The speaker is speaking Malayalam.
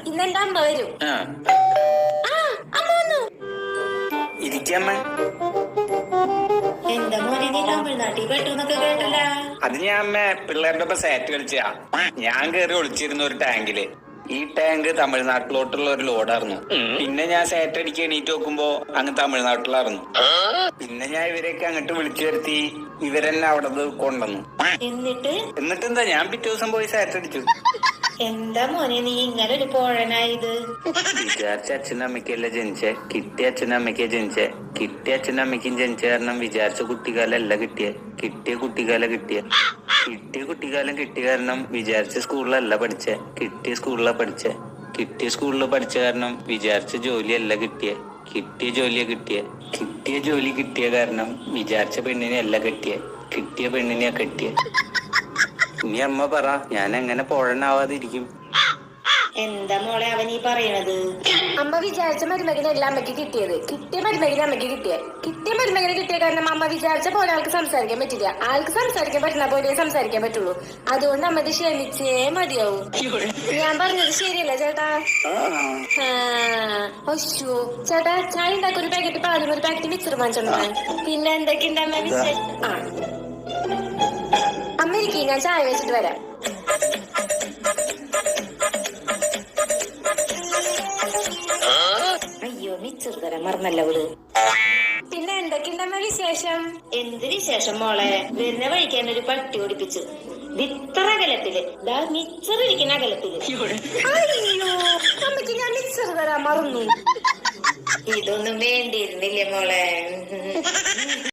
ഇന്ന് എന്റെ അമ്മ വരും. അമ്മ വന്നു. ഇരിക്കമ്മ. എന്താ മോനെ നീ തമിഴ്നാട്ടിൽ പെട്ടെന്നൊക്കെ കേട്ടല്ല? അത് ഞാൻ അമ്മ പിള്ളേരുടെ ഒപ്പം സാറ്റ് കളിച്ചാ. ഞാൻ കേറി ഒളിച്ചിരുന്ന ഒരു ടാങ്കില്. ഈ ടാങ്ക് തമിഴ്നാട്ടിലോട്ടുള്ള ഒരു ലോഡായിരുന്നു. പിന്നെ ഞാൻ സാറ്റ് അടിക്ക് എണീറ്റ് നോക്കുമ്പോ അങ്ങ് തമിഴ്നാട്ടിലായിരുന്നു. പിന്നെ ഞാൻ ഇവരെയൊക്കെ അങ്ങോട്ട് വിളിച്ചു വരുത്തി. ഇവരെന്നെ അവിടെ കൊണ്ടുവന്നു. എന്നിട്ടെന്താ ഞാൻ പിറ്റേ ദിവസം പോയി സാറ്റ് അടിച്ചു. എന്താ മോനെ നീ ഇങ്ങനെ ഒരു പോഴനായത്? വിചാരിച്ച അച്ഛനും അമ്മയ്ക്കല്ല ജനിച്ചേ, കിട്ടിയ അച്ഛനും അമ്മയ്ക്കാ ജനിച്ചേ. കിട്ടിയ അച്ഛനും അമ്മയ്ക്കും ജനിച്ച കാരണം വിചാരിച്ച കുട്ടിക്കാലം അല്ല കിട്ടിയ കുട്ടിക്കാലം കിട്ടിയ കുട്ടിക്കാലം കിട്ടിയ കാരണം വിചാരിച്ച സ്കൂളിലല്ല പഠിച്ചേ, കിട്ടിയ സ്കൂളിലാ പഠിച്ചേ. കിട്ടിയ സ്കൂളിൽ പഠിച്ച കാരണം വിചാരിച്ച ജോലിയല്ല കിട്ടിയ ജോലിയാ കിട്ടിയ ജോലി കിട്ടിയ കാരണം വിചാരിച്ച പെണ്ണിനെ അല്ല കിട്ടിയ പെണ്ണിനെയാ കെട്ടിയ. ഇനി അമ്മ പറ, ഞാൻ എങ്ങനെ പോഴനാവാതിരിക്കും? എന്താ മോളെ അവനീ പറയണത്? അമ്മ വിചാരിച്ച മരുമകനല്ല അമ്മയ്ക്ക് കിട്ടിയത്, കിട്ടിയ മരുമകനെ അമ്മയ്ക്ക് കിട്ടിയ മരുമകനെ കിട്ടിയ കാരണം അമ്മ വിചാരിച്ച പോലെ ആൾക്ക് സംസാരിക്കാൻ പറ്റില്ല. ആൾക്ക് സംസാരിക്കാൻ പറ്റുന്ന പോലെ സംസാരിക്കാൻ പറ്റുള്ളൂ. അതുകൊണ്ട് അമ്മ ഇത് ക്ഷമിച്ചേ മതിയാവും. ഞാൻ പറഞ്ഞത് ശരിയല്ല ചേട്ടാ? അശ്ശോ ചേട്ടാ, ചായ ഉണ്ടാക്കി ഒരു പാക്കറ്റ് പാലും ഒരു പാക്കറ്റ് മിക്സർ വാങ്ങിച്ചോണ്ടാ. പിന്നെ എന്തൊക്കെയുണ്ട് അമ്മ വിശേഷം? അമ്മ ഇരിക്കും, ഞാൻ ചായ വെച്ചിട്ട് വരാം. അയ്യോ മിച്ചർ തരാൻ മറന്നല്ല അവള്. പിന്നെ എന്തൊക്കെയുണ്ടമ്മ വിശേഷം? എന്ത് വിശേഷം മോളെ? വരുന്ന വഴിക്കാൻ ഒരു പട്ടി ഓടിപ്പിച്ചു. ഇത്ര അകലത്തില് മിച്ചർ ഇരിക്കുന്ന അകലത്തില്. അയ്യോ അമ്മയ്ക്ക് ഞാൻ മിച്ചർ തരാൻ മറന്നു. ഇതൊന്നും വേണ്ടിയിരുന്നില്ലേ മോളെ?